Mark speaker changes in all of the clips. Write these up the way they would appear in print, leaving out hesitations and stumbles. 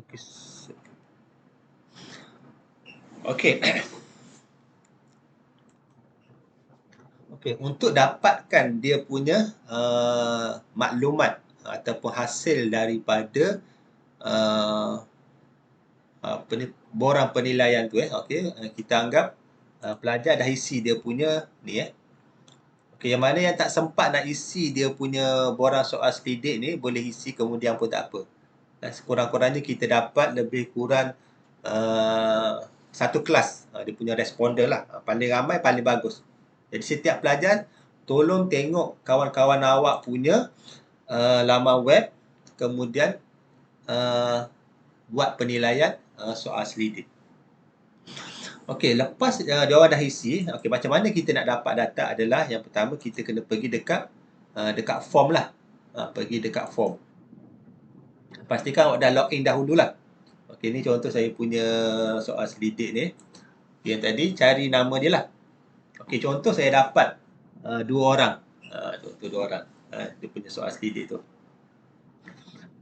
Speaker 1: Okey. Okey. Okey, untuk dapatkan dia punya maklumat ataupun hasil daripada uh, borang penilaian tu okey, kita anggap pelajar dah isi dia punya ni okey, yang mana yang tak sempat nak isi dia punya borang soal selidik ni boleh isi kemudian pun tak apa. Dan sekurang-kurangnya kita dapat lebih kurang satu kelas dia punya responder lah. Paling ramai paling bagus. Jadi setiap pelajar tolong tengok kawan-kawan awak punya laman web, kemudian buat penilaian soal selidik. Okey, lepas dia orang dah isi, okey, macam mana kita nak dapat data adalah yang pertama kita kena pergi dekat form lah. Pergi dekat form. Pastikan awak dah login dahululah. Okey, ni contoh saya punya soal selidik ni. Yang tadi cari nama dia lah. Okey, contoh saya dapat dua orang. Contoh dua orang. Dia punya soal selidik tu.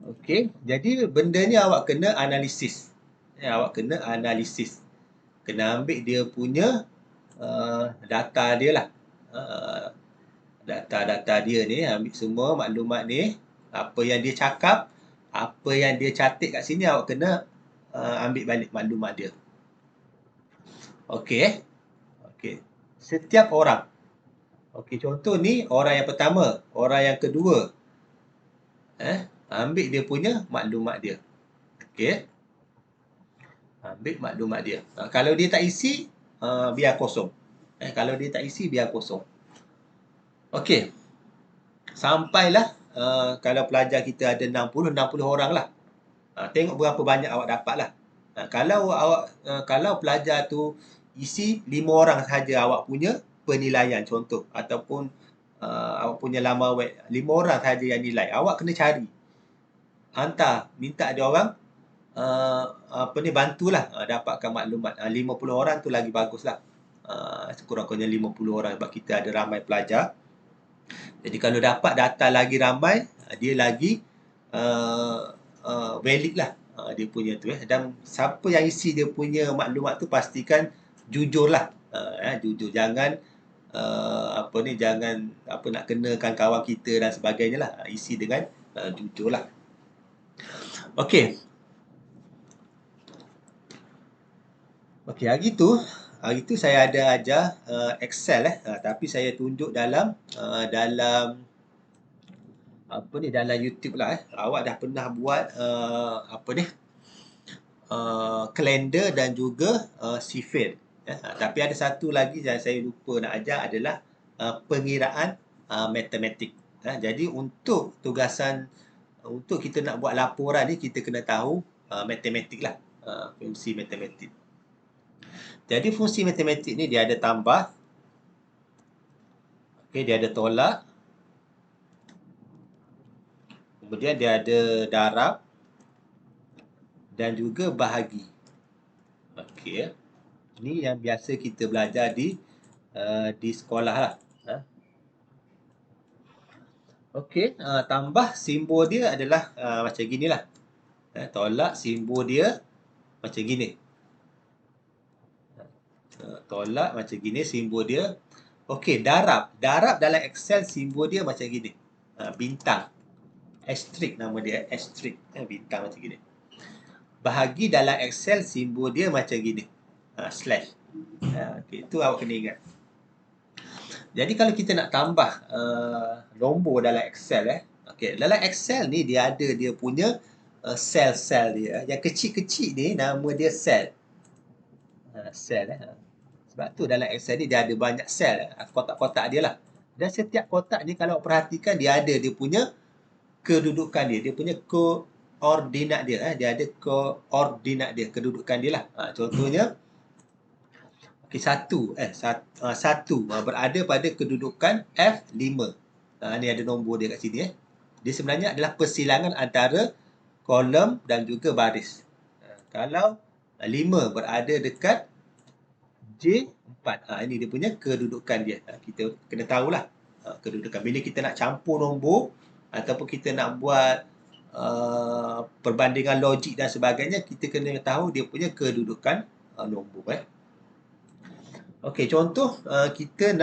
Speaker 1: Okey, jadi benda ni awak kena analisis. Awak kena analisis. Kena ambil dia punya data dia lah. Data-data dia ni, ambil semua maklumat ni. Apa yang dia cakap, apa yang dia catat kat sini, awak kena ambil balik maklumat dia. Okey. Okey. Setiap orang. Okey, contoh ni orang yang pertama, orang yang kedua. Ambil dia punya maklumat dia. Okey. Ambil maklumat dia. Kalau dia tak isi, biar kosong. Kalau dia tak isi, biar kosong. Okey. Sampailah kalau pelajar kita ada 60 orang lah. Tengok berapa banyak awak dapat lah. Kalau pelajar tu isi 5 orang saja awak punya penilaian contoh ataupun awak punya laman web 5 orang saja yang nilai, awak kena cari, hantar, minta dia orang bantulah dapatkan maklumat. 50 orang tu lagi baguslah. Sekurang-kurangnya 50 orang sebab kita ada ramai pelajar. Jadi kalau dapat data lagi ramai, dia lagi valid lah dia punya tu dan siapa yang isi dia punya maklumat tu pastikan jujur lah. Jujur, jangan jangan nak kenakan kawan kita dan sebagainya lah. Isi dengan jujur lah. Okey. Okey, hari tu saya ada ajar Excel tapi saya tunjuk dalam dalam YouTube lah Awak dah pernah buat kalender dan juga sifil. Tapi ada satu lagi yang saya lupa nak ajar adalah pengiraan matematik. Jadi untuk tugasan untuk kita nak buat laporan ni kita kena tahu matematik lah, fungsi matematik. Jadi fungsi matematik ni dia ada tambah, okey, dia ada tolak, kemudian dia ada darab dan juga bahagi. Okey. Ini yang biasa kita belajar di sekolah lah. Okey, tambah simbol dia adalah macam ginilah. Tolak simbol dia macam gini. Tolak macam gini simbol dia. Okey, darab. Darab dalam Excel simbol dia macam gini. Bintang. Asterisk nama dia, asterisk. Bintang macam gini. Bahagi dalam Excel simbol dia macam gini. Slash. Okay, itu awak kena ingat. Jadi kalau kita nak tambah nombor dalam Excel okey, dalam Excel ni dia ada dia punya sel-sel dia. Yang kecil-kecil ni nama dia sel. Sel Sebab tu dalam Excel ni dia ada banyak sel, kotak-kotak dia lah. Dan setiap kotak ni kalau perhatikan dia ada dia punya kedudukan dia, dia punya koordinat dia. Dia ada koordinat dia, kedudukan dia lah. Contohnya okey, satu berada pada kedudukan F5. Ni ada nombor dia kat sini Dia sebenarnya adalah persilangan antara kolom dan juga baris. Kalau 5 berada dekat J4. Ini dia punya kedudukan dia. Kita kena tahulah kedudukan. Bila kita nak campur nombor ataupun kita nak buat perbandingan logik dan sebagainya, kita kena tahu dia punya kedudukan nombor. Okey, contoh kita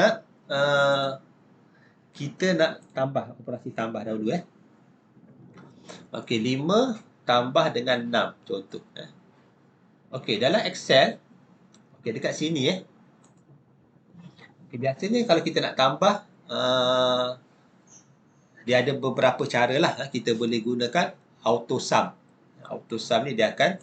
Speaker 1: nak tambah, operasi tambah dahulu. Okey, 5 tambah dengan 6 contoh. Okey, dalam Excel, okey dekat sini okay, biasanya kalau kita nak tambah, dia ada beberapa cara lah. Kita boleh gunakan auto sum. Auto sum ni dia akan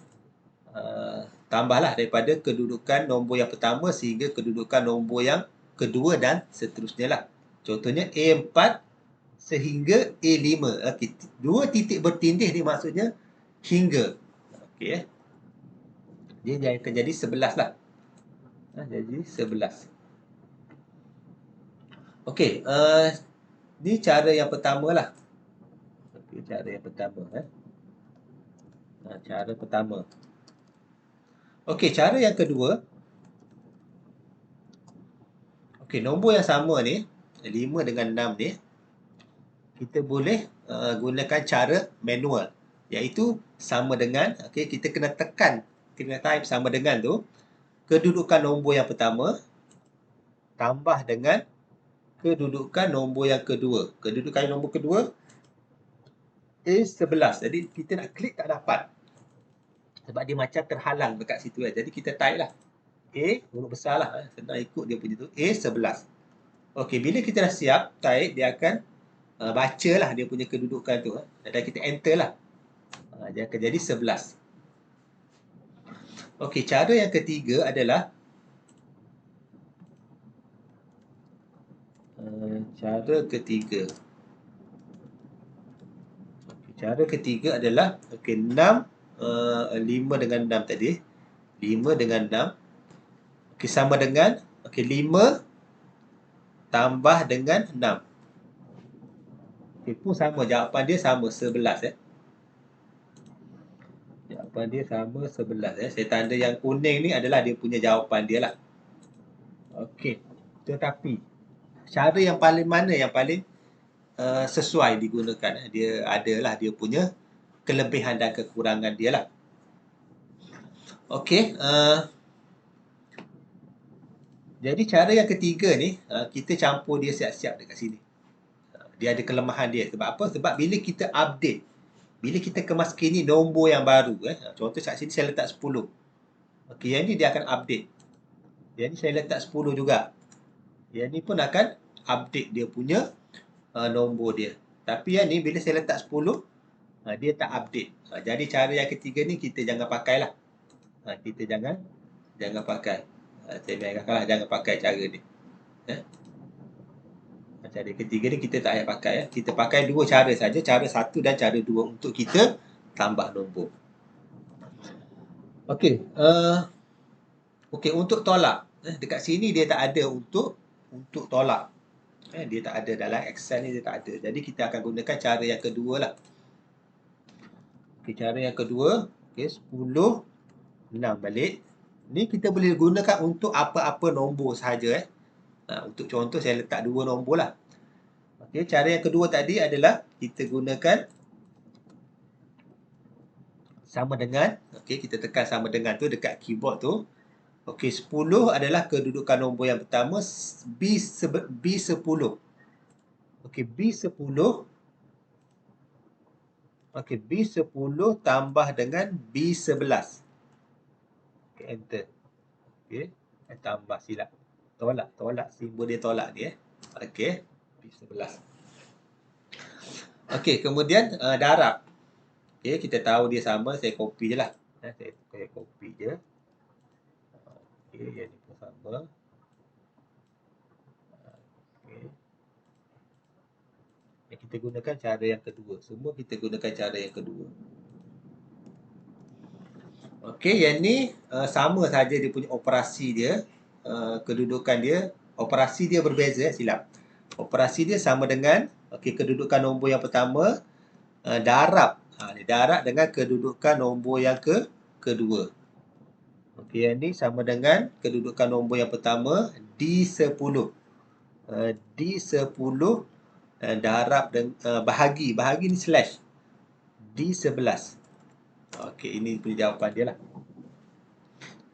Speaker 1: tambahlah daripada kedudukan nombor yang pertama sehingga kedudukan nombor yang kedua dan seterusnya lah. Contohnya A4 sehingga A5. Okay. 2 titik bertindih ni maksudnya hingga. Okey. Dia akan jadi 11 lah. Jadi 11. Okey, ni cara yang pertama lah. Okey, cara yang pertama. Cara pertama. Okey, cara yang kedua. Okey, nombor yang sama ni, 5 dengan 6 ni, kita boleh gunakan cara manual. Iaitu sama dengan, okey, kita kena tekan, kena type sama dengan tu, kedudukan nombor yang pertama, tambah dengan kedudukan nombor yang kedua. Kedudukan nombor kedua is 11. Jadi kita nak klik tak dapat. Sebab dia macam terhalang dekat situ. Jadi kita type lah. A, huruf besar lah. Senang ikut dia punya tu. A11. Okey, bila kita dah siap type, dia akan baca lah dia punya kedudukan tu. Dan kita enter lah. Dia akan jadi 11. Okey, cara yang ketiga adalah cara ketiga. Cara ketiga adalah okey 6 5 dengan 6 tadi. 5 dengan 6. Okey, sama dengan okey 5 tambah dengan 6. Okey, pun sama, jawapan dia sama 11 Jawapan dia sama 11 Saya tanda yang kuning ni adalah dia punya jawapan dia lah. Okey, tetapi cara yang paling mana yang paling sesuai digunakan? Dia adalah dia punya kelebihan dan kekurangan dia lah. Okey, jadi cara yang ketiga ni, kita campur dia siap-siap dekat sini. Dia ada kelemahan dia. Sebab apa? Sebab bila kita update, bila kita kemaskini nombor yang baru, contoh kat sini saya letak 10. Okey, yang ni dia akan update. Yang ni saya letak 10 juga. Yang ni pun akan update dia punya nombor dia. Tapi yang ni bila saya letak 10, dia tak update. Jadi cara yang ketiga ni kita jangan pakai lah. Kita jangan pakai. Saya biarkanlah jangan pakai cara ni. Cara ketiga ni kita tak payah pakai. Kita pakai dua cara saja, cara satu dan cara dua untuk kita tambah nombor. Okey, okey untuk tolak. Dekat sini dia tak ada untuk tolak. Dia tak ada dalam Excel ni, dia tak ada. Jadi kita akan gunakan cara yang kedua lah. Okey, cara yang kedua, okey 10 6 balik. Ni kita boleh gunakan untuk apa-apa nombor sahaja. Untuk contoh saya letak dua nombor lah. Okey, cara yang kedua tadi adalah kita gunakan sama dengan. Okey, kita tekan sama dengan tu dekat keyboard tu. Okey, 10 adalah kedudukan nombor yang pertama, B10. Okey, B10. Okey, B10 tambah dengan B11. Okey, enter. Okey, tambah silap. Tolak simbol dia tolak ni Okey, B11. Okey, kemudian darab. Okey, kita tahu dia sama, saya copy je lah. Saya copy je. Okey, yang ni pun sama. Okey. Kita gunakan cara yang kedua. Semua kita gunakan cara yang kedua. Okey, yang ni sama saja dia punya operasi dia. Kedudukan dia, operasi dia berbeza, silap. Operasi dia sama dengan kedudukan nombor yang pertama darab. Darab dengan kedudukan nombor yang kedua. Okey, yang ni sama dengan kedudukan nombor yang pertama D10. D10 darab bahagi ni slash. D11. Okey, ini punya jawapan dia lah.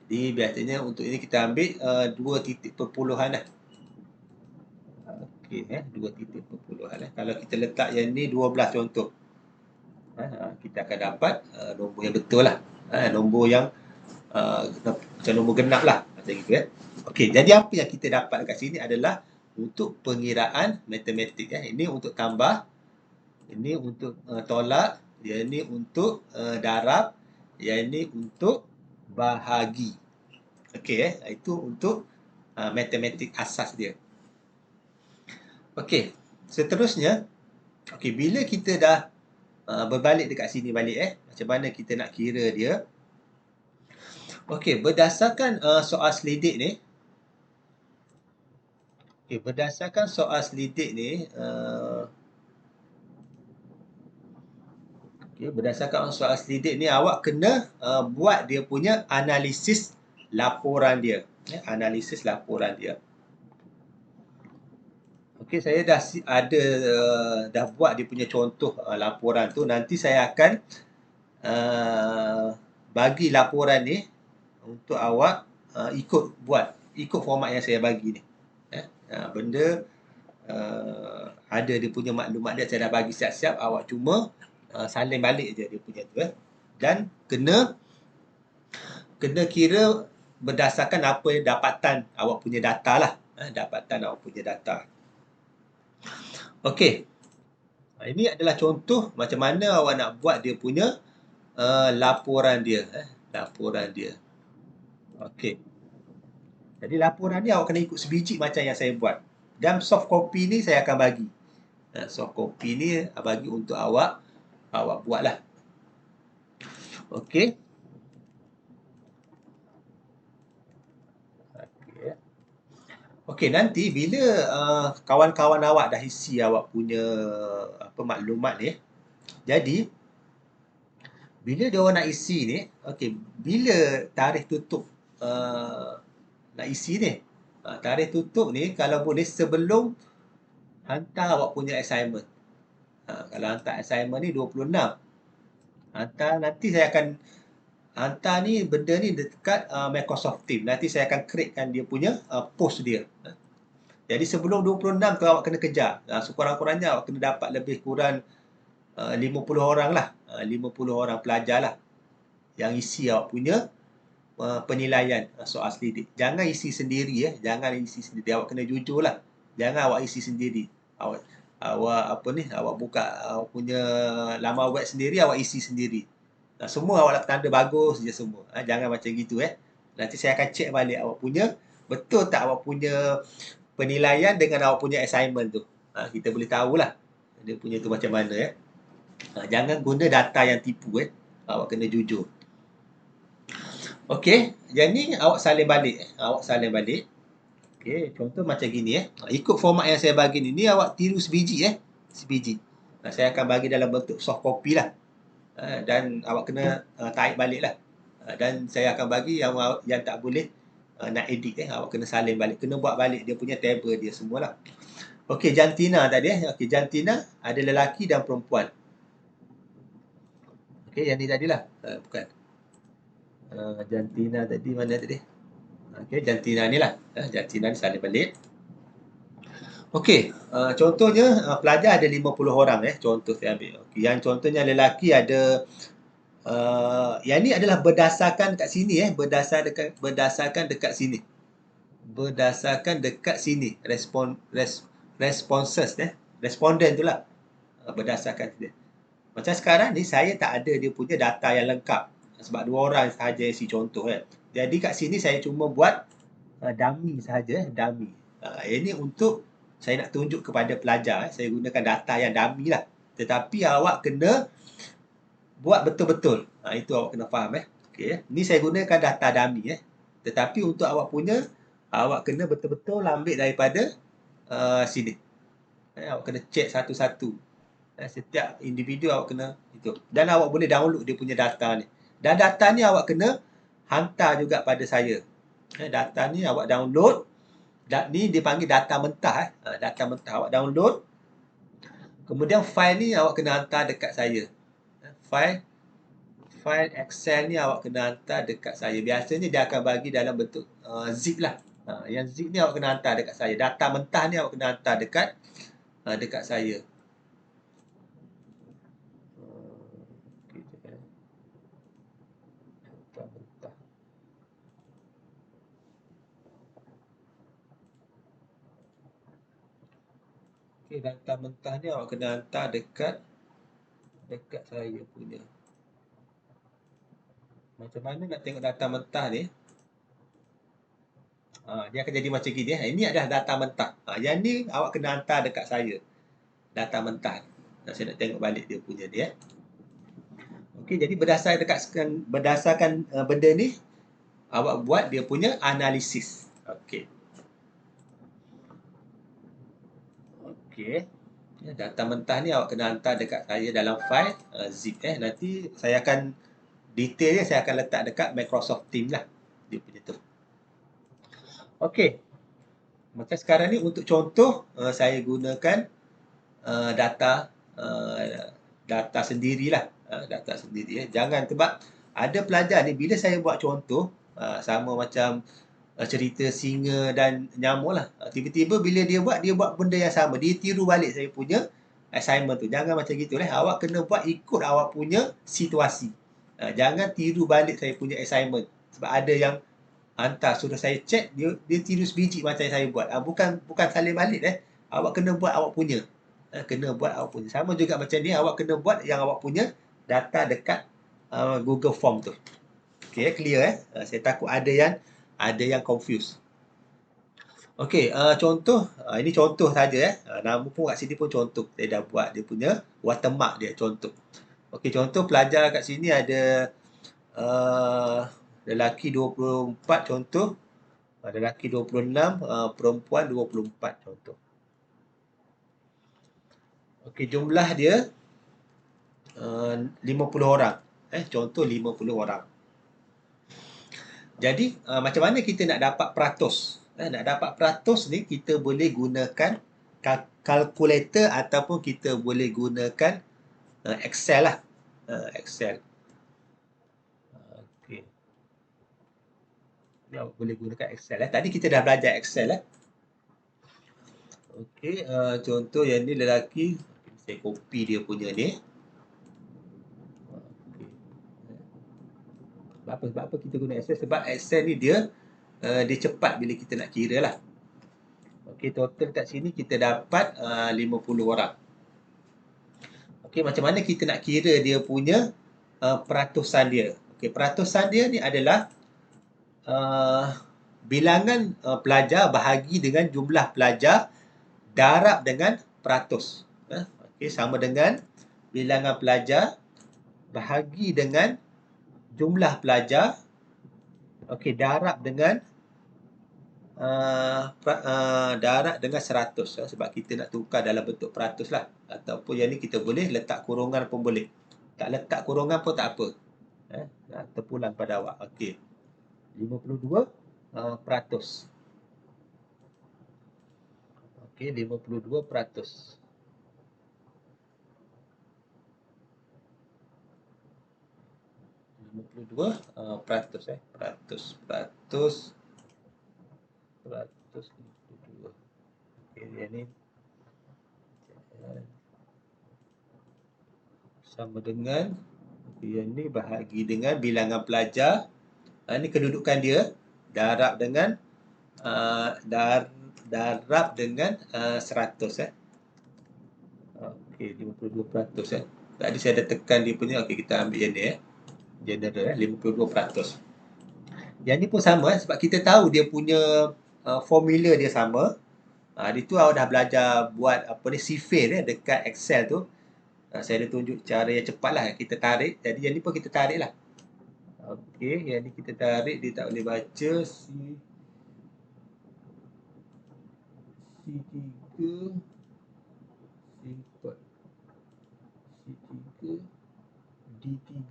Speaker 1: Jadi biasanya untuk ini kita ambil 2 titik perpuluhan lah. Okey, 2 titik perpuluhan lah. Kalau kita letak yang ni 12 contoh. Kita akan dapat nombor yang betul lah. Nombor yang macam nombor genap lah. Macam gitu ya. Okey, jadi apa yang kita dapat kat sini adalah untuk pengiraan matematik. Ini untuk tambah, ini untuk tolak, yang ini untuk darab, yang ini untuk bahagi. Okey, itu untuk matematik asas dia. Okey, seterusnya, okey, bila kita dah berbalik dekat sini balik macam mana kita nak kira dia. Okey, berdasarkan soal selidik ni, berdasarkan soal selidik ni, berdasarkan soal selidik ni, awak kena buat dia punya analisis laporan dia. Analisis laporan dia. Okey, saya dah buat dia punya contoh laporan tu. Nanti saya akan bagi laporan ni untuk awak ikut format yang saya bagi ni. Benda ada dia punya maklumat dia, saya dah bagi siap-siap, awak cuma salin balik je dia punya tu. Dan kena kira berdasarkan apa yang dapatan awak punya data lah. Dapatan awak punya data. Okey. Ini adalah contoh macam mana awak nak buat dia punya laporan dia. Laporan dia. Okey. Jadi laporan ni awak kena ikut sebiji macam yang saya buat. Dan soft copy ni saya akan bagi. Soft copy ni bagi untuk awak buatlah. Okey. Okey, nanti bila kawan-kawan awak dah isi awak punya maklumat ni, jadi bila dia orang nak isi ni, okey, bila tarikh tutup nak isi ni, tarikh tutup ni kalau boleh sebelum hantar awak punya assignment. Kalau hantar assignment ni 26. Hantar, nanti saya akan hantar ni benda ni dekat Microsoft Teams. Nanti saya akan createkan dia punya post dia. Jadi sebelum 26 tu awak kena kejar. Sekurang-kurangnya awak kena dapat lebih kurang 50 orang lah. 50 orang pelajar lah yang isi awak punya penilaian soal selidik. Jangan isi sendiri Jangan isi sendiri. Awak kena jujur lah. Jangan awak isi sendiri. Awak buka awak punya laman web sendiri, awak isi sendiri. Semua awak tanda bagus je semua. Jangan macam gitu Nanti saya akan check balik awak punya betul tak awak punya penilaian dengan awak punya assignment tu. Kita boleh tahulah dia punya tu macam mana Jangan guna data yang tipu Awak kena jujur. Okey, jadi awak salin balik Awak salin balik. Okey, contoh macam gini Ikut format yang saya bagi ni awak tiru sebiji sebiji. Saya akan bagi dalam bentuk soft copy lah. Dan awak kena tarik balik lah. Dan saya akan bagi yang tak boleh nak edit awak kena salin balik, kena buat balik dia punya table dia semualah. Okey, jantina tadi Okey, jantina ada lelaki dan perempuan. Okey, yang ni tadilah. Bukan. Jantina tadi mana tadi? Okey, jantina ni lah. Jantina ni salin balik. Okey, contohnya pelajar ada 50 orang contoh saya ambil. Okey, yang contohnya lelaki ada yang ni adalah berdasarkan kat sini berdasarkan dekat sini. Berdasarkan dekat sini responses responden tu lah. Berdasarkan dia. Macam sekarang ni saya tak ada dia punya data yang lengkap sebab 2 orang sahaja isi contoh Jadi kat sini saya cuma buat dummy sahaja dummy. Ini untuk saya nak tunjuk kepada pelajar saya gunakan data yang dummy lah. Tetapi awak kena buat betul-betul. Itu awak kena faham Okey Ni saya gunakan data dummy Tetapi untuk awak punya awak kena betul-betul ambil daripada sini. Awak kena check satu-satu. Setiap individu awak kena itu. Dan awak boleh download dia punya data ni. Dan data ni awak kena hantar juga pada saya. Data ni awak download. Ni dipanggil data mentah data mentah awak download. Kemudian file ni awak kena hantar dekat saya. file Excel ni awak kena hantar dekat saya. Biasanya dia akan bagi dalam bentuk zip lah. Yang zip ni awak kena hantar dekat saya. Data mentah ni awak kena hantar dekat saya. Okey, data mentah. Okey, data mentah ni awak kena hantar dekat saya punya. Macam mana nak tengok data mentah ni? Dia akan jadi macam gini. Ini adalah data mentah. Yang ni awak kena hantar dekat saya. Data mentah. Saya nak tengok balik dia punya dia. Okey, jadi berdasarkan benda ni, awak buat dia punya analisis. Okey. Okey. Data mentah ni awak kena hantar dekat saya dalam file zip. Nanti saya akan detailnya saya akan letak dekat Microsoft Teams lah. Dia punya tu. Okey. Macam sekarang ni untuk contoh saya gunakan data sendirilah. Data sendiri. Jangan sebab ada pelajar ni bila saya buat contoh sama macam cerita singa dan nyamuk lah. Tiba-tiba bila dia buat benda yang sama. Dia tiru balik saya punya assignment tu. Jangan macam gitu lah. Awak kena buat ikut awak punya situasi. Jangan tiru balik saya punya assignment. Sebab ada yang hantar suruh saya check, dia tiru sebiji macam saya buat. Bukan salin balik Awak kena buat awak punya. Kena buat awak punya. Sama juga macam ni, awak kena buat yang awak punya data dekat Google Form tu. Okey, clear Saya takut ada yang confuse. Okey, contoh, ini contoh saja nama pun kat sini pun contoh. Saya dah buat dia punya watermark dia contoh. Okey, contoh pelajar kat sini ada lelaki 24 contoh, lelaki 26, perempuan 24 contoh. Okey, jumlah dia 50 orang. Contoh 50 orang. Jadi, macam mana kita nak dapat peratus? Nak dapat peratus ni, kita boleh gunakan kalkulator ataupun kita boleh gunakan Excel lah. Excel. Okey. Ya, boleh gunakan Excel. Tadi kita dah belajar Excel. Okey, contoh yang ni lelaki. Saya copy dia punya ni. Sebab apa kita guna Excel? Sebab Excel ni dia cepat bila kita nak kira lah. Okey, total kat sini kita dapat 50 orang. Okey, macam mana kita nak kira dia punya peratusan dia? Okey, peratusan dia ni adalah bilangan pelajar bahagi dengan jumlah pelajar darab dengan peratus. Okey, sama dengan bilangan pelajar bahagi dengan jumlah pelajar. Okey, darab dengan 100 sebab kita nak tukar dalam bentuk peratus lah. Ataupun yang ni kita boleh letak kurungan pun boleh. Tak letak kurungan pun tak apa. Terpulang pada awak. Okey. 52 peratus. Okey, 52 peratus. 52 peratus. Peratus 52. Okey, yang ni sama dengan yang ni bahagi dengan bilangan pelajar. Ini kedudukan dia darab dengan 100 Okey, 52%. Tadi saya ada tekan dia punya. Okey, kita ambil yang ni general 52%. Yang ni pun sama sebab kita tahu dia punya formula dia sama. Di tu awak dah belajar buat apa ni sifir dekat Excel tu. Saya ada tunjuk cara yang cepat lah. Kita tarik. Jadi yang ni pun kita tarik lah. Okey, yang ni kita tarik. Dia tak boleh baca. C3 C4 C3 D3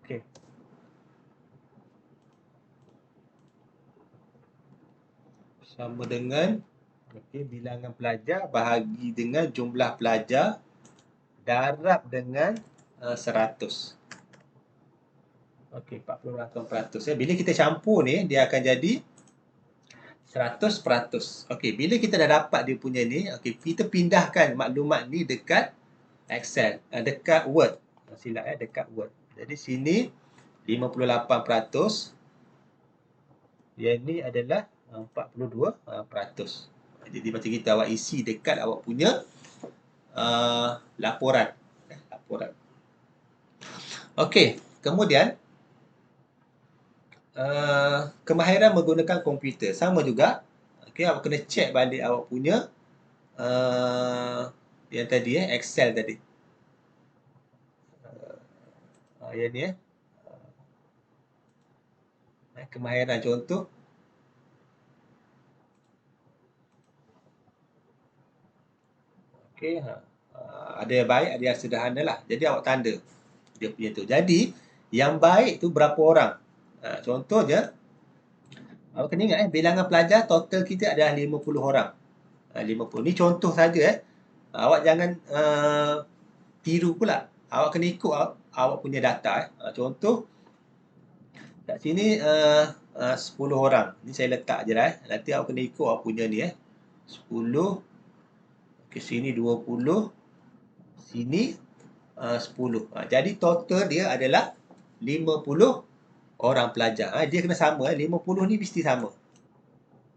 Speaker 1: Okey. Sama dengan bilangan pelajar bahagi dengan jumlah pelajar darab dengan 100. Okey, 48%. Bila kita campur ni, dia akan jadi 100%. Okey, bila kita dah dapat dia punya ni, okey, kita pindahkan maklumat ni dekat Excel, dekat Word. Silap dekat Word. Jadi sini 58%. Yang ni adalah 42%. Jadi macam kita awak isi dekat awak punya laporan. Okey, kemudian kemahiran menggunakan komputer sama juga. Okey, awak kena check balik awak punya yang tadi Excel tadi. Yang ni kemahiran contoh. Okey, ada yang baik, ada yang sederhana lah. Jadi awak tanda dia punya tu. Jadi yang baik tu berapa orang? Contohnya, awak kena ingat bilangan pelajar total kita adalah 50 orang. 50. Ni contoh saja awak jangan tiru pula. Awak kena ikut awak punya data. Contoh kat sini 10 orang. Ni saya letak je lah. Nanti awak kena ikut awak punya ni 10. Ke sini 20. Sini 10. Jadi total dia adalah 50 orang pelajar. Dia kena sama. 50 ni mesti sama.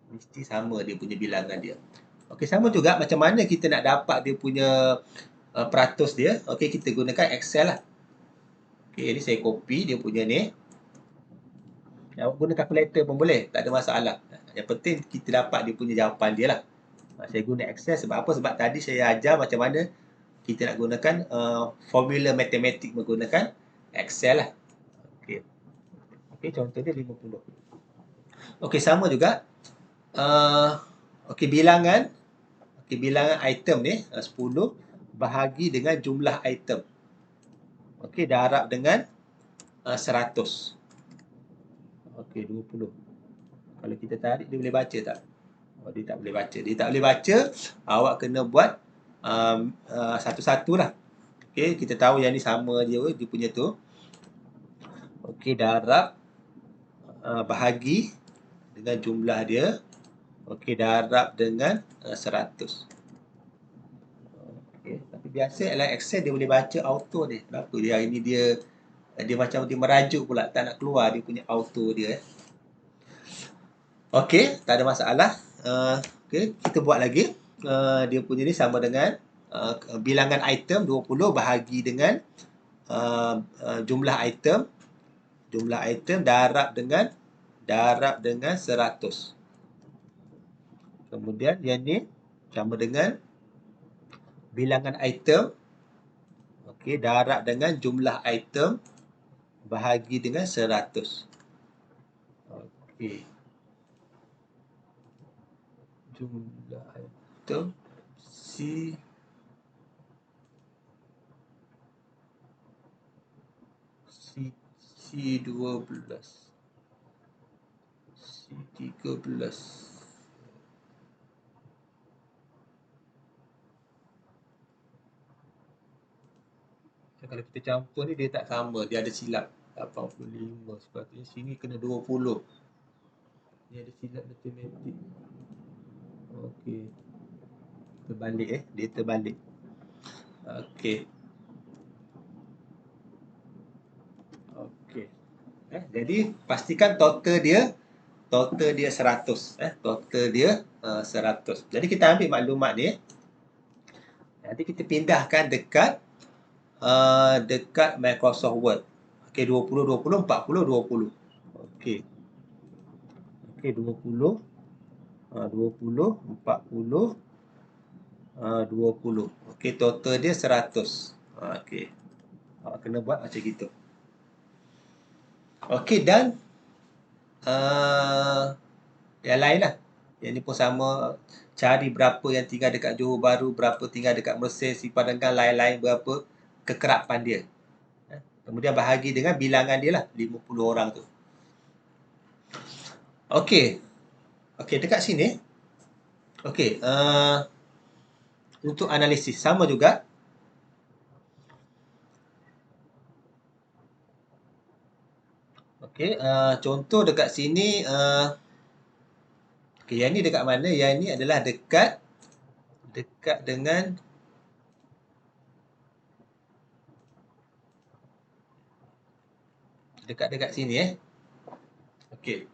Speaker 1: Mesti sama dia punya bilangan dia. Okey, sama juga macam mana kita nak dapat dia punya peratus dia. Okey, kita gunakan Excel lah. Okey, ni saya copy dia punya ni. Awak guna calculator pun boleh. Tak ada masalah. Yang penting kita dapat dia punya jawapan dia lah. Saya guna Excel sebab apa? Sebab tadi saya ajar macam mana kita nak gunakan formula matematik menggunakan Excel lah. Okey. Okey, contoh dia 50. Okey, sama juga. Okey, bilangan item ni 10 bahagi dengan jumlah item. Okey, darab dengan 100. Okey, 20. Kalau kita tarik, dia boleh baca tak? Dia tak boleh baca. Dia tak boleh baca, awak kena buat satu-satu lah. Okey, kita tahu yang ni sama dia punya tu. Okey, darab bahagi dengan jumlah dia. Okey, darab dengan 100. Okey, tapi biasa dalam Excel dia boleh baca auto ni. Kenapa dia hari ni dia macam dia merajuk pula, tak nak keluar dia punya auto dia. Okey, tak ada masalah. Okey, kita buat lagi. Dia punya ni sama dengan bilangan item 20 bahagi dengan jumlah item. Jumlah item darab dengan 100. Kemudian yang ni sama dengan bilangan item. Okey, darab dengan jumlah item bahagi dengan 100. Okey. Jumlah item C12 C13. Kalau kita campur ni dia tak sama, dia ada silap 85. Sepatutnya sini kena 20. Ni ada silap matematik. Okey. Terbalik dia terbalik. Okey. Okey. Jadi pastikan total dia 100. Total dia 100. Jadi kita ambil maklumat ni. Nanti kita pindahkan dekat Microsoft Word. Okey, 20, 20, 40, 20. Okey. Okey, 20, 20, 40, 20. Okey, total dia 100. Okey. Awak kena buat macam gitu. Okey, dan yang lain lah. Yang ni pun sama. Cari berapa yang tinggal dekat Johor Bahru, berapa tinggal dekat Mersing, Sipadan, lain-lain berapa kekerapan dia. Kemudian bahagi dengan bilangan dia lah, 50 orang tu. Okey. Okey, dekat sini. Okey, untuk analisis sama juga. Okey, contoh dekat sini, okey, yang ni dekat mana? Yang ni adalah dekat dengan dekat sini Okey.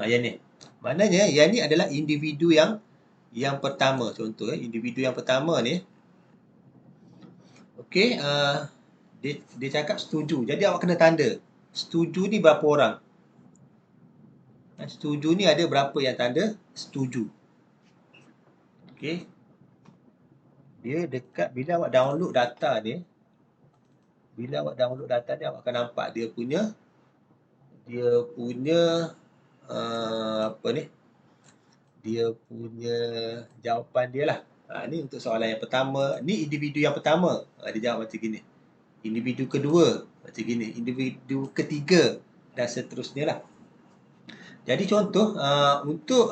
Speaker 1: Yang ni. Maknanya yang ni adalah individu yang pertama. Contoh individu yang pertama ni. Okey, dia cakap setuju. Jadi awak kena tanda. Setuju ni berapa orang? Setuju ni ada berapa yang tanda setuju? Okey. Dia dekat bila awak download data ni. Bila awak download data ni, awak akan nampak dia punya apa ni? Dia punya jawapan dia lah. Ni untuk soalan yang pertama. Ni individu yang pertama. Dia jawab macam gini. Individu kedua macam gini. Individu ketiga dan seterusnya lah. Jadi contoh untuk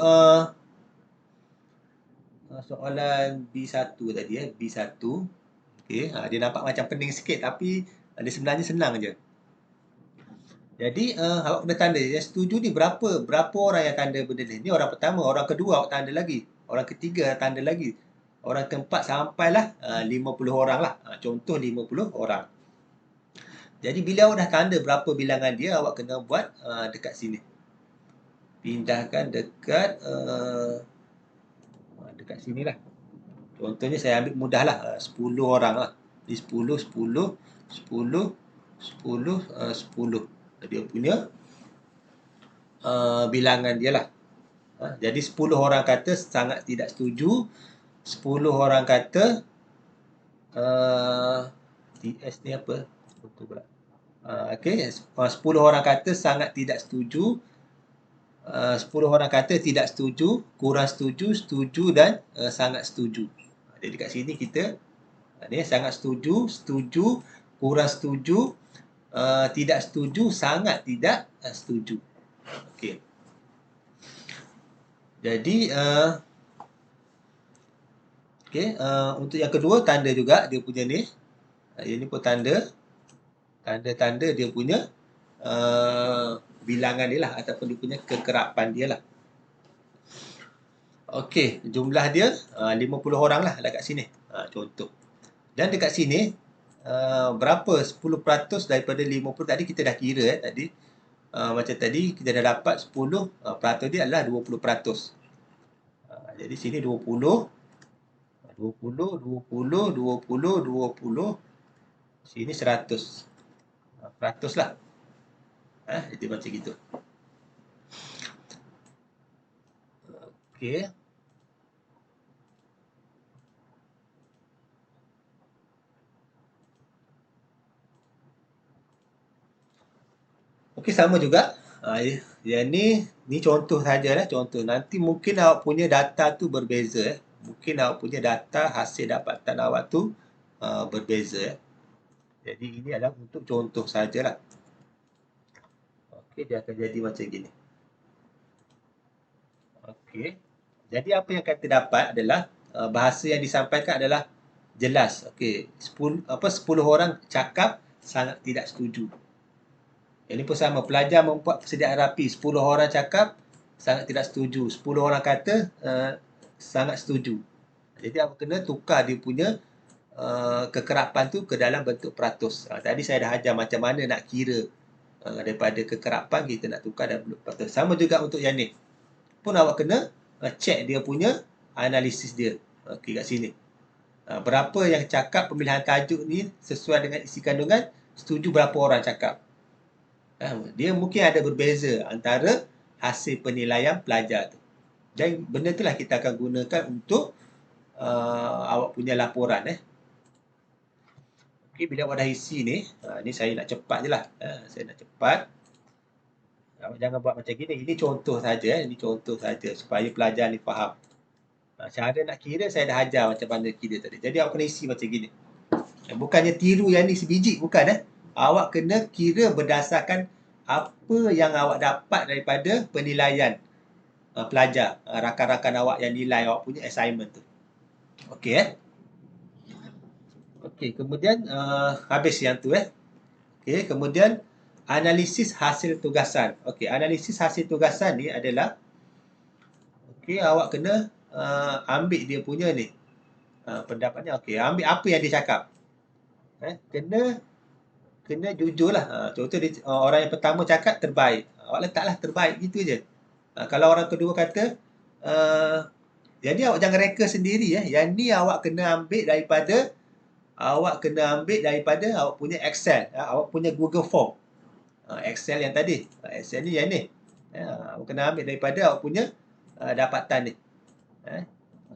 Speaker 1: soalan B1 tadi B1. Okey, dia nampak macam pening sikit tapi dia sebenarnya senang je. Jadi awak kena tanda yang setuju ni berapa orang yang tanda benda ni. Ni orang pertama, orang kedua awak tanda lagi. Orang ketiga tanda lagi. Orang keempat sampailah 50 orang lah. Contoh 50 orang. Jadi bila awak dah tanda berapa bilangan dia, awak kena buat dekat sini. Pindahkan dekat sini lah. Contohnya saya ambil mudah lah. 10 orang lah. Ni 10, 10, 10, 10, 10. Dia punya bilangan dia lah. Jadi 10 orang kata sangat tidak setuju. 10 orang kata TS ni apa? Betul pula. Okey, 10 orang kata sangat tidak setuju. 10 orang kata tidak setuju, kurang setuju, setuju dan sangat setuju. Jadi kat sini kita ni sangat setuju, setuju, kurang setuju, tidak setuju, sangat tidak setuju. Okey. Jadi okey, untuk yang kedua tanda juga dia punya ni. Yang ni pun tanda dia punya bilangan dia lah ataupun dia punya kekerapan dia lah. Okey, jumlah dia 50 orang lah dekat sini. Contoh. Dan dekat sini berapa 10% daripada 50 tadi kita dah kira tadi. Macam tadi kita dah dapat 10% dia adalah 20%. Jadi sini 20, 20, 20, 20, 20. Sini 100. 100 lah. Jadi macam gitu. Okey. Okey, sama juga. Yang ni contoh sajalah, contoh. Nanti mungkin awak punya data tu berbeza. Mungkin awak punya data hasil dapatan awak tu berbeza. Jadi ini adalah untuk contoh sajalah. Okey, dia akan jadi macam gini. Okey. Jadi apa yang kita dapat adalah bahasa yang disampaikan adalah jelas. Okey, 10 orang cakap sangat tidak setuju. Yang ni pun sama, pelajar membuat persediaan rapi. 10 orang cakap sangat tidak setuju. 10 orang kata sangat setuju. Jadi apa kena tukar dia punya kekerapan tu ke dalam bentuk peratus. Tadi saya dah ajar macam mana nak kira daripada kekerapan kita nak tukar dalam bentuk peratus. Sama juga untuk yang ni. Pun awak kena check dia punya analisis dia. Okey, kat sini. Berapa yang cakap pemilihan tajuk ni sesuai dengan isi kandungan, setuju berapa orang cakap. Dia mungkin ada berbeza antara hasil penilaian pelajar tu. Dan benda itulah kita akan gunakan untuk awak punya laporan. Okey, bila awak dah isi ni, ni saya nak cepat je lah. Saya nak cepat. Awak jangan buat macam gini. Ini contoh saja. Ini contoh saja supaya pelajar ni faham. Cara nak kira saya dah ajar macam mana kira tadi. Jadi awak kena isi macam gini. Bukannya tiru yang ni sebiji, bukan awak kena kira berdasarkan apa yang awak dapat daripada penilaian pelajar, rakan-rakan awak yang nilai awak punya assignment tu. Okey Okey, kemudian habis yang tu Okey, kemudian analisis hasil tugasan. Okey, analisis hasil tugasan ni adalah okey, awak kena ambil dia punya ni pendapatnya. Okey, ambil apa yang dia cakap. Kena jujur lah. Contoh dia, orang yang pertama cakap terbaik. Awak letaklah terbaik, gitu je. Kalau orang kedua kata, jadi awak jangan reka sendiri. Yang ni awak kena ambil daripada awak punya Excel, awak punya Google Form. Excel yang tadi. Excel ni yang ni. Awak kena ambil daripada awak punya dapatan ni.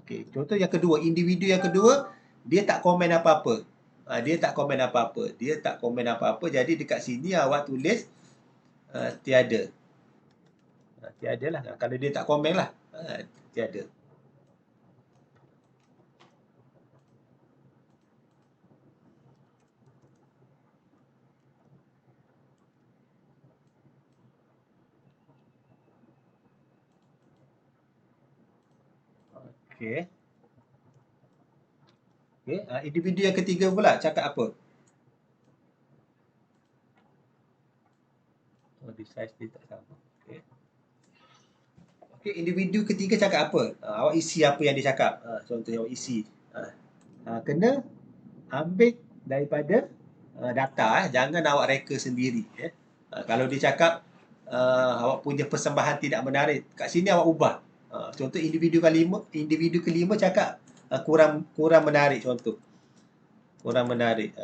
Speaker 1: Okey, contoh yang kedua, individu yang kedua, dia tak komen apa-apa. Dia tak komen apa-apa. Jadi dekat sini awak tulis tiada. Tiada lah. Kalau dia tak komen lah. Tiada. Okey. Okey, individu yang ketiga pula cakap apa? Di size dia tak sama. Okey. Okey, individu ketiga cakap apa? Awak isi apa yang dia cakap. Contohnya awak isi. Kena ambil daripada data. Jangan awak reka sendiri. Kalau dia cakap awak punya persembahan tidak menarik, kat sini awak ubah. Contoh individu kelima cakap kurang menarik, contoh. Kurang menarik.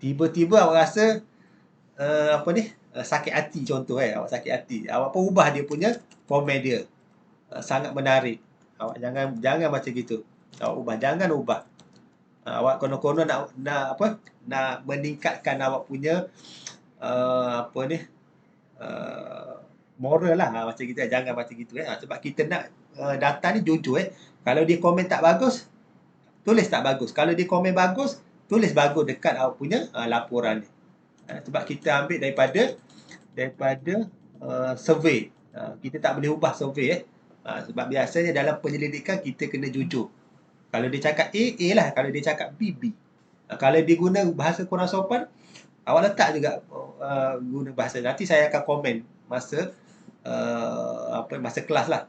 Speaker 1: Tiba-tiba awak rasa sakit hati, contoh awak sakit hati. Awak pun ubah dia punya komen dia. Sangat menarik. Awak jangan macam gitu. Awak ubah, jangan ubah. Awak konon-konon nak meningkatkan awak punya moral lah, macam gitu. Jangan macam gitu sebab kita nak data ni jujur Kalau dia komen tak bagus, tulis tak bagus. Kalau dia komen bagus, tulis bagus dekat awak punya laporan ni. Sebab kita ambil daripada survey. Kita tak boleh ubah survey sebab biasanya dalam penyelidikan kita kena jujur. Kalau dia cakap A lah. Kalau dia cakap B. Kalau dia guna bahasa kurang sopan, awak letak juga guna bahasa. Nanti saya akan komen masa masa kelas lah.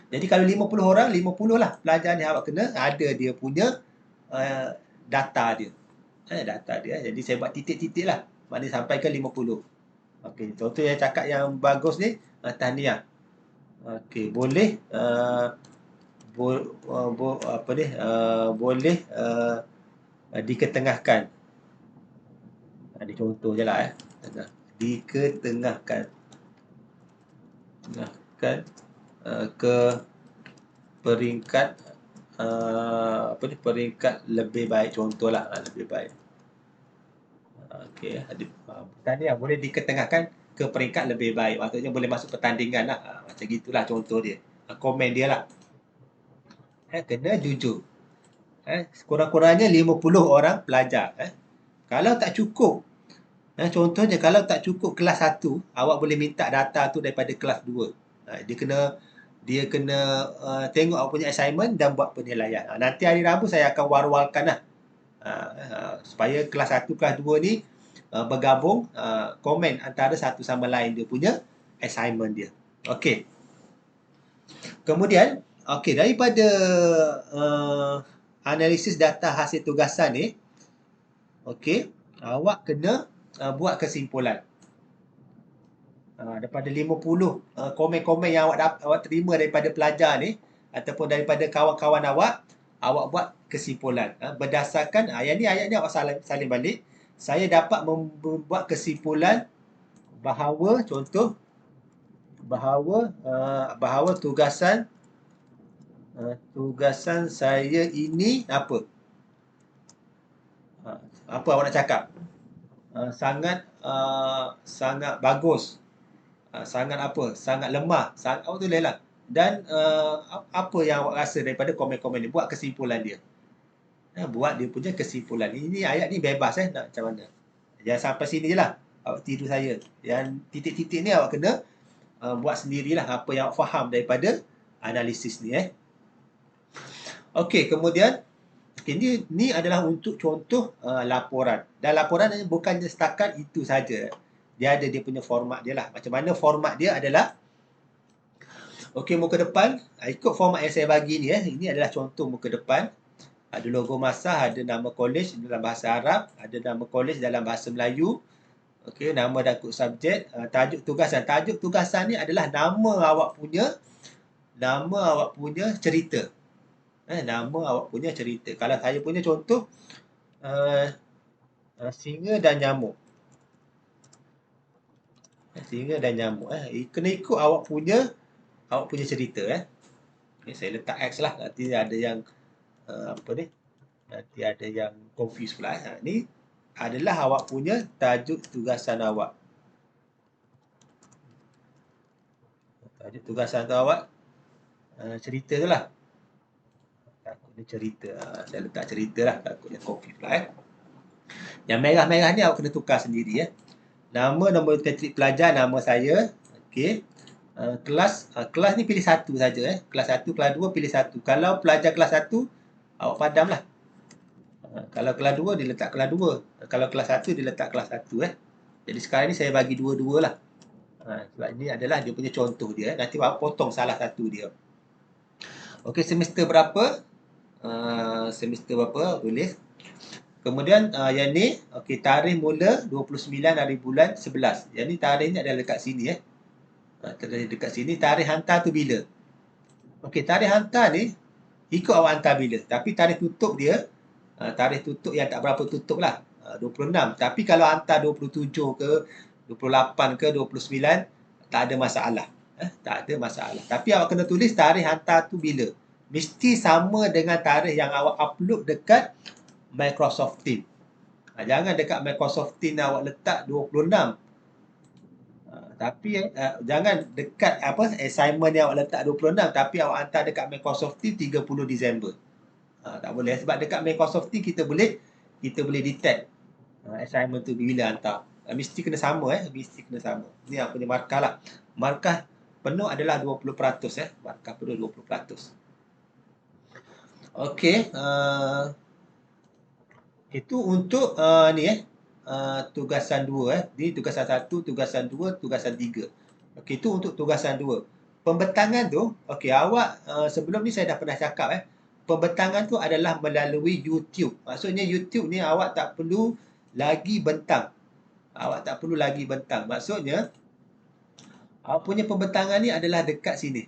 Speaker 1: Jadi kalau 50 orang, 50 lah pelajar ni awak kena ada dia punya data dia. Data dia. Jadi saya buat titik-titik lah. Maknanya sampai ke 50. Okey, contoh yang cakap yang bagus ni, tahniah. Okey, boleh boleh diketengahkan. Ini contoh je lah diketengahkan ke peringkat peringkat lebih baik, contohlah lebih baik. Okey, tahniah boleh diketengahkan ke peringkat lebih baik. Maksudnya boleh masuk pertandingan lah. Macam gitulah contoh dia. Komen dia lah. Kena jujur. Kurang-kurangnya 50 orang pelajar. Kalau tak cukup, contohnya kalau tak cukup kelas 1, awak boleh minta data tu daripada kelas 2. Dia kena tengok awak punya assignment dan buat penilaian. Nanti hari Rabu saya akan war-warkan lah. Supaya kelas 1, kelas 2 ni bergabung, komen antara satu sama lain dia punya assignment dia. Okey. Kemudian, daripada analisis data hasil tugasan ni, awak kena buat kesimpulan. Daripada 50 komen-komen yang awak terima daripada pelajar ni ataupun daripada kawan-kawan awak buat kesimpulan. Berdasarkan ayat ni awak salin balik. Saya dapat membuat kesimpulan bahawa bahawa tugasan saya ini apa awak nak cakap? Sangat bagus. Sangat lemah. Awak tulislah. Dan apa yang awak rasa daripada komen-komen ni, buat kesimpulan dia. Buat dia punya kesimpulan. Ini ayat ni bebas nak macam mana. Jangan sampai sini je lah. Awak tiru saya. Yang titik-titik ni awak kena buat sendirilah apa yang awak faham daripada analisis ni. Okey, kemudian ni adalah untuk contoh laporan. Dan laporan ni bukan setakat itu saja. Dia ada dia punya format dia lah. Macam mana format dia adalah, okey, muka depan ikut format yang saya bagi ni. Ini adalah contoh muka depan. Ada logo masa, ada nama kolej dalam bahasa Arab, ada nama kolej dalam bahasa Melayu. Okey, nama dan kod subjek, tajuk tugasan. Tajuk tugasan ni adalah nama awak punya cerita. Nama awak punya cerita. Kalau saya punya contoh singa dan nyamuk. Singa dan nyamuk. Kena ikut awak punya cerita. Okay, saya letak X lah. Nanti ada yang nanti ada yang confuse pula. Ni adalah awak punya tajuk tugasan awak. Tajuk tugasan tu awak cerita tu lah. Takutnya cerita. Saya letak cerita lah. Takutnya confuse pula. Yang merah-merah ni awak kena tukar sendiri. Nama, nombor tetrik pelajar, nama saya. Okey. Kelas ni pilih satu saja. Kelas 1, kelas 2 pilih satu. Kalau pelajar kelas 1, awak padam lah. Kalau kelas 2 dia letak kelas 2. Kalau kelas 1 dia letak kelas 1. Jadi sekarang ni saya bagi dua-dua lah. Sebab ini adalah dia punya contoh dia. Nanti awak potong salah satu dia. Okey, semester berapa? Semester berapa? Tulis. Kemudian yang ni, okey, tarikh mula 29 hari bulan 11. Yang ni tarikh ni ada dekat sini. Dekat sini tarikh hantar tu bila? Okey, tarikh hantar ni ikut awak hantar bila. Tapi tarikh tutup dia, tarikh tutup yang tak berapa tutup lah, 26. Tapi kalau hantar 27 ke, 28 ke, 29, tak ada masalah. Tak ada masalah. Tapi awak kena tulis tarikh hantar tu bila. Mesti sama dengan tarikh yang awak upload dekat Microsoft Teams. Jangan dekat Microsoft Teams awak letak 26. Tapi jangan dekat assignment yang awak letak 26 tapi awak hantar dekat Microsoft Teams 30 Disember. Tak boleh, sebab dekat Microsoft Teams kita boleh detect assignment tu bila hantar. Mesti kena sama. Mesti kena sama. Ni apa punya markah lah. Markah penuh adalah 20%. Markah penuh 20%. Okey. Itu untuk tugasan 2. Ni tugasan 1, tugasan 2, tugasan 3. Okey, itu untuk tugasan 2. Pembentangan tu, okey, awak sebelum ni saya dah pernah cakap pembentangan tu adalah melalui YouTube. Maksudnya YouTube ni awak tak perlu lagi bentang. Maksudnya awak punya pembentangan ni adalah dekat sini.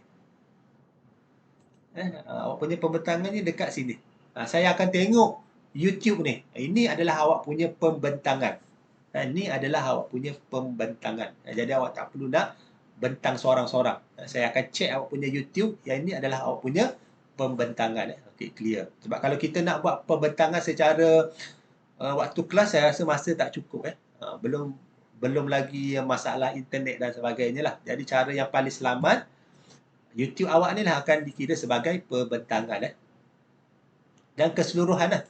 Speaker 1: Awak punya pembentangan ni dekat sini. Saya akan tengok YouTube ni. Ini adalah awak punya pembentangan. Ini adalah awak punya pembentangan. Jadi awak tak perlu nak bentang seorang-seorang. Saya akan check awak punya YouTube. Yang ini adalah awak punya pembentangan. Okey, clear. Sebab kalau kita nak buat pembentangan secara waktu kelas, saya rasa masa tak cukup. Belum lagi masalah internet dan sebagainya lah. Jadi cara yang paling selamat, YouTube awak ni lah akan dikira sebagai pembentangan. Dan keseluruhan lah.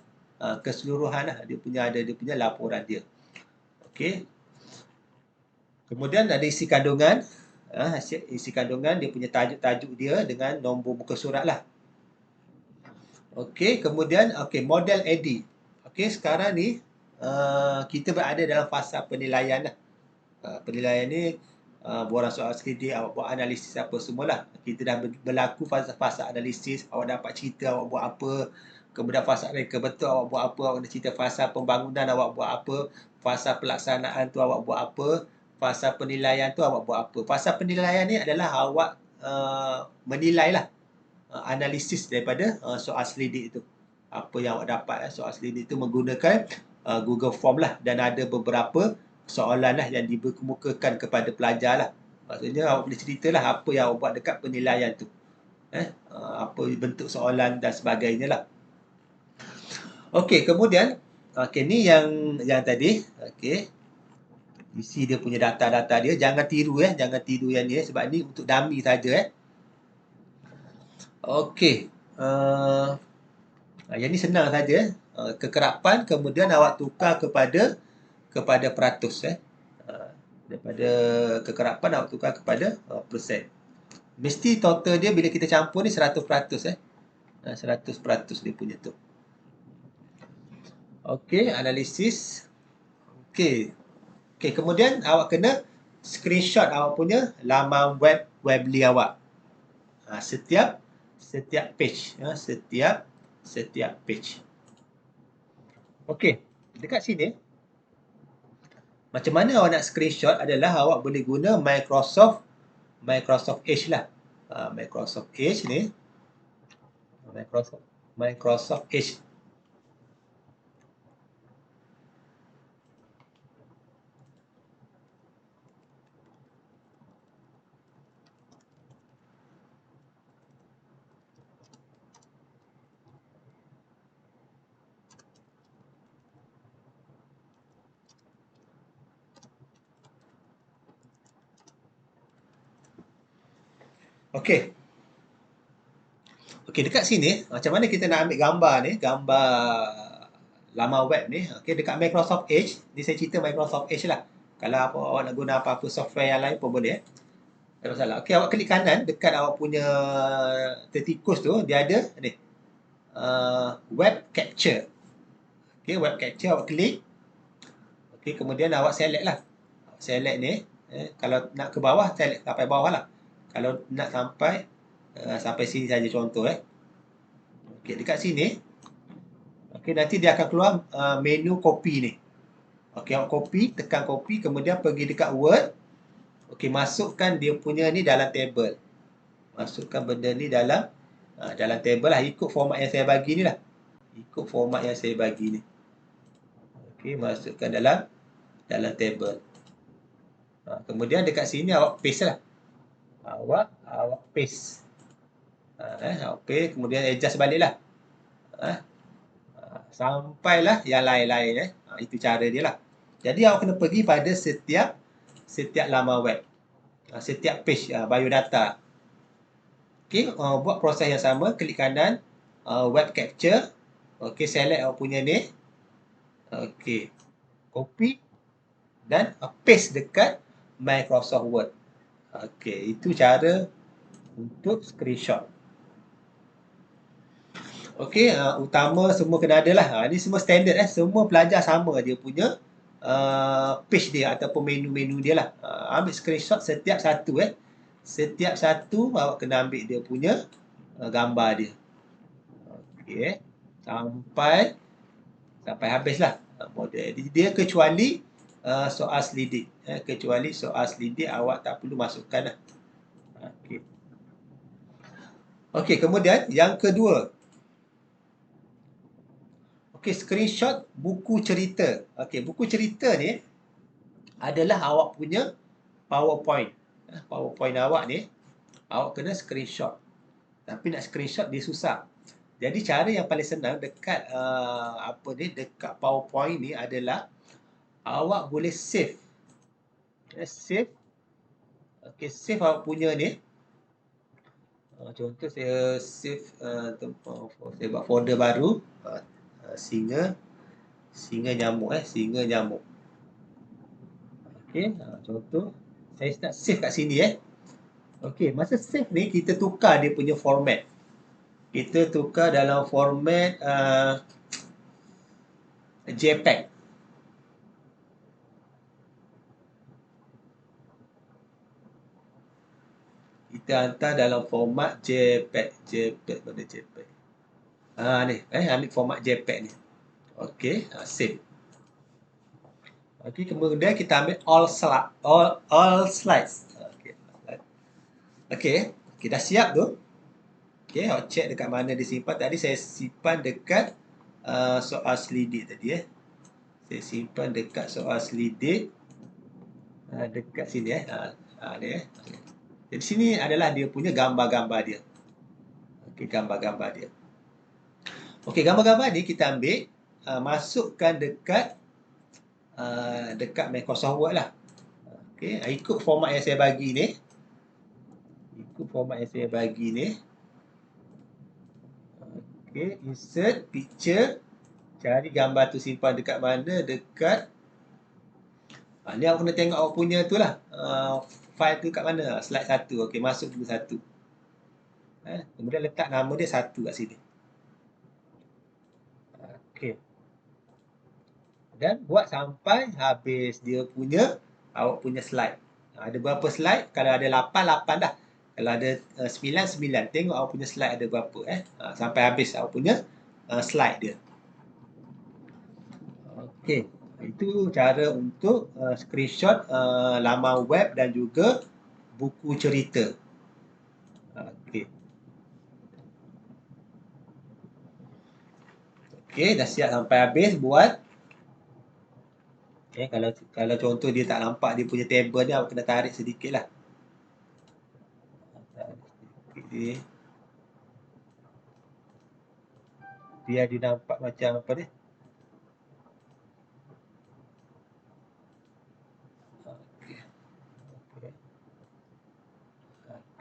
Speaker 1: Dia punya laporan dia. Okey. Kemudian ada isi kandungan. Isi kandungan dia punya tajuk-tajuk dia dengan nombor muka surat lah. Okey, kemudian model AD. Okey, sekarang ni kita berada dalam fasa penilaian lah. Penilaian ni borang soal skredit, awak buat analisis apa semualah. Kita dah berlaku fasa analisis, awak dapat cerita awak buat apa. Kemudian fasa reka betul awak buat apa, awak kena cerita fasa pembangunan awak buat apa, fasa pelaksanaan tu awak buat apa, fasa penilaian tu awak buat apa. Fasa penilaian ni adalah awak menilai lah, analisis daripada soal selidik itu. Apa yang awak dapat soal selidik itu menggunakan Google Form lah, dan ada beberapa soalan lah yang dikemukakan kepada pelajar lah. Maksudnya awak boleh ceritalah apa yang awak buat dekat penilaian tu. Apa bentuk soalan dan sebagainya lah. Okey, kemudian ni yang tadi. Okey. Isi dia punya data-data dia. Jangan tiru yang ni sebab ni untuk dummy saja. Okey. Yang ni senang saja. Kekerapan kemudian awak tukar kepada peratus. Daripada kekerapan awak tukar kepada persen. Mesti total dia bila kita campur ni 100%. 100% dia punya tu. Okey, analisis. Okey. Okey, kemudian awak kena screenshot awak punya laman web Weebly awak. Setiap page, setiap page. Okey, dekat sini macam mana awak nak screenshot adalah awak boleh guna Microsoft Edge lah. Microsoft Edge ni. Microsoft Edge. Okey. Okey, dekat sini macam mana kita nak ambil gambar ni, gambar laman web ni. Okey, dekat Microsoft Edge, ni saya cerita Microsoft Edge lah. Kalau awak nak guna apa-apa software yang lain pun boleh. Tak ada masalah. Okey, awak klik kanan dekat awak punya tertikus tu, dia ada ni. Web capture. Okey, web capture awak klik. Okey, kemudian awak select lah. Select ni. Kalau nak ke bawah, select sampai bawah lah. Kalau nak sampai sini saja contoh. Okey, dekat sini. Okey, nanti dia akan keluar menu copy ni. Okey, awak copy, tekan copy, kemudian pergi dekat Word. Okey, masukkan dia punya ni dalam table. Masukkan benda ni dalam table lah. Ikut format yang saya bagi ni lah. Ikut format yang saya bagi ni. Okey, masukkan dalam table. Kemudian dekat sini awak paste lah. Awak paste. Awak paste, kemudian adjust balik lah. Sampailah yang lain-lain. Itu cara dia lah. Jadi awak kena pergi pada setiap laman web. Setiap page biodata. Okey, buat proses yang sama. Klik kanan, web capture. Okey, select awak punya ni. Okey, copy dan paste dekat Microsoft Word. Okey, itu cara untuk screenshot. Okey, utama semua kena ada lah. Ni semua standard semua pelajar sama dia punya page dia ataupun menu-menu dia lah. Ambil screenshot setiap satu Setiap satu awak kena ambil dia punya gambar dia. Okey, sampai habislah model. Dia kecuali soal selidik. Kecuali soal selidik awak tak perlu masukkan lah. Okey. Okey, kemudian yang kedua. Okey, screenshot buku cerita. Okey, buku cerita ni adalah awak punya PowerPoint. PowerPoint awak ni, awak kena screenshot. Tapi nak screenshot dia susah. Jadi cara yang paling senang dekat dekat PowerPoint ni adalah awak boleh save. Save. Okey, save awak punya ni. Contoh saya save saya buat folder baru. Singa nyamuk singa nyamuk. Okey, contoh saya nak save kat sini Okey, masa save ni kita tukar dia punya format. Kita tukar dalam format JPEG. Kita hantar dalam format JPEG. Mana JPEG? Ni, ambil format JPEG ni. Okey, save. Okey, kemudian kita ambil all slides. Okey, kita siap tu. Okey, awak check dekat mana disimpan. Tadi saya simpan dekat soal selidik tadi Saya simpan dekat soal selidik. Dekat sini ni Jadi sini adalah dia punya gambar-gambar dia. Okey, gambar-gambar dia. Okey, gambar-gambar ni kita ambil, masukkan dekat Microsoft Word lah. Okey, ikut format yang saya bagi ni. Okey, insert picture. Cari gambar tu simpan dekat mana? Dekat ni awak kena tengok awak punya tu lah. File tu kat mana? Slide 1. Okey, masuk dulu 1. Kemudian letak nama dia 1 kat sini. Okey. Dan buat sampai habis dia punya awak punya slide. Ada berapa slide? Kalau ada 8, 8 dah. Kalau ada 9, 9. Tengok awak punya slide ada berapa. Sampai habis awak punya slide dia. Okey. Itu cara untuk screenshot laman web dan juga buku cerita. Okey. Okey, dah siap sampai habis buat. Kalau contoh dia tak nampak dia punya table ni, awak kena tarik sedikit lah. Tarik sedikit dia. Biar dia nampak macam apa ni. Okey. Okey.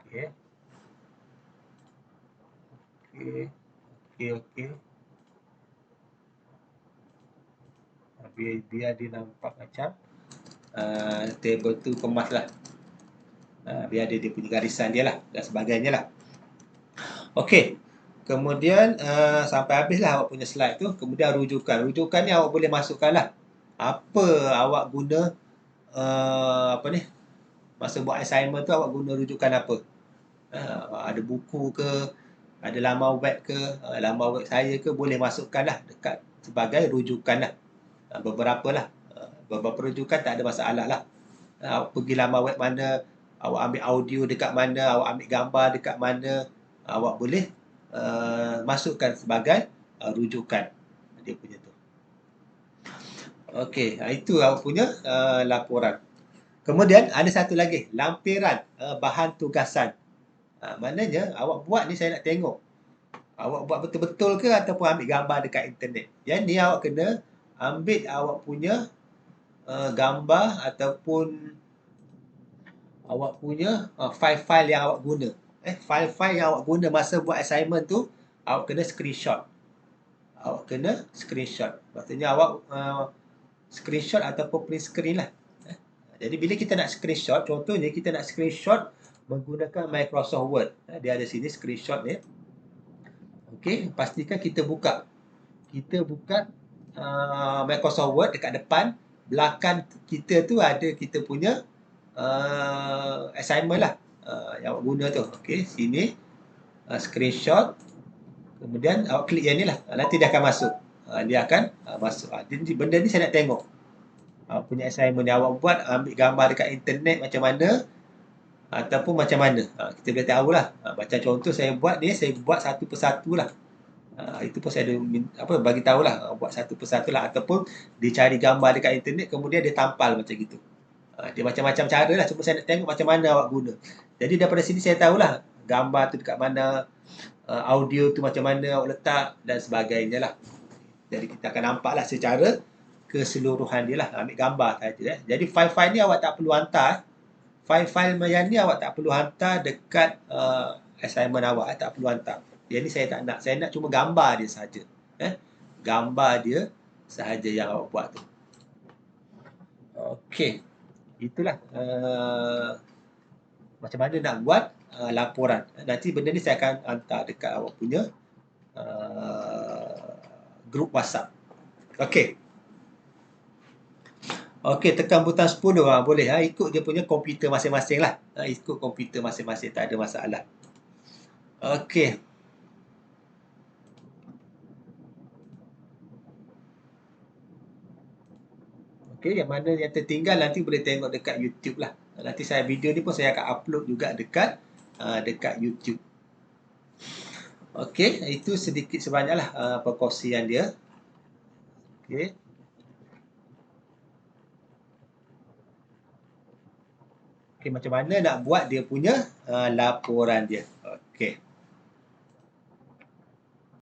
Speaker 1: Okey. Okey. Okey, okey. Biar dia nampak macam table tu kemas lah. Biar dia punya garisan dia lah dan sebagainya lah. Okey. Kemudian sampai habis lah awak punya slide tu. Kemudian rujukan. Rujukan ni awak boleh masukkan lah. Apa awak guna apa ni? Masa buat assignment tu awak guna rujukan apa? Ada buku ke? Ada laman web ke? Laman web saya ke? Boleh masukkan lah dekat sebagai rujukan lah. Beberapa lah. Beberapa rujukan tak ada masalah lah. Awak pergi laman web mana, awak ambil audio dekat mana, awak ambil gambar dekat mana, awak boleh masukkan sebagai rujukan dia punya tu. Okey, itu awak punya laporan. Kemudian ada satu lagi, lampiran bahan tugasan. Maknanya awak buat ni saya nak tengok. Awak buat betul-betul ke ataupun ambil gambar dekat internet. Yang ni awak kena ambil awak punya gambar ataupun awak punya file-file yang awak guna. File-file yang awak guna masa buat assignment tu, awak kena screenshot. Awak kena screenshot. Maksudnya awak screenshot ataupun print screen lah. Jadi bila kita nak screenshot, contohnya kita nak screenshot menggunakan Microsoft Word. Dia ada sini screenshot ni. Okey, pastikan kita buka. Kita buka Microsoft Word dekat depan. Belakang kita tu ada kita punya assignment lah yang awak guna tu. Okey, sini screenshot. Kemudian awak klik yang ni lah. Nanti dia akan masuk. Dia akan masuk. Benda ni saya nak tengok. Awak punya assignment yang awak buat, ambil gambar dekat internet macam mana ataupun macam mana. Kita boleh tahulah. Macam contoh saya buat ni, saya buat satu persatu lah. Itu pun saya ada bagi tahulah, buat satu persatu lah, ataupun dia cari gambar dekat internet kemudian dia tampal macam gitu. Dia macam-macam cara lah, cuma saya nak tengok macam mana awak guna. Jadi daripada sini saya tahulah gambar tu dekat mana, audio tu macam mana awak letak dan sebagainya lah. Jadi kita akan nampak lah secara keseluruhan dia lah, ambil gambar saja. Jadi file-file ni awak tak perlu hantar. File-file yang ni awak tak perlu hantar dekat assignment awak, tak perlu hantar. Yang ni saya tak nak. Saya nak cuma gambar dia sahaja. Gambar dia sahaja yang awak buat tu. Okey. Itulah macam mana nak buat laporan. Nanti benda ni saya akan hantar dekat awak punya grup WhatsApp. Okey. Okey, tekan butang 10 boleh ikut dia punya komputer masing-masing lah. Ikut komputer masing-masing, tak ada masalah. Okey. Okey, yang mana yang tertinggal nanti boleh tengok dekat YouTube lah. Nanti saya video ni pun saya akan upload juga dekat YouTube. Okey, itu sedikit sebanyaklah perkongsian dia. Okey. Okey, macam mana nak buat dia punya laporan dia. Okey.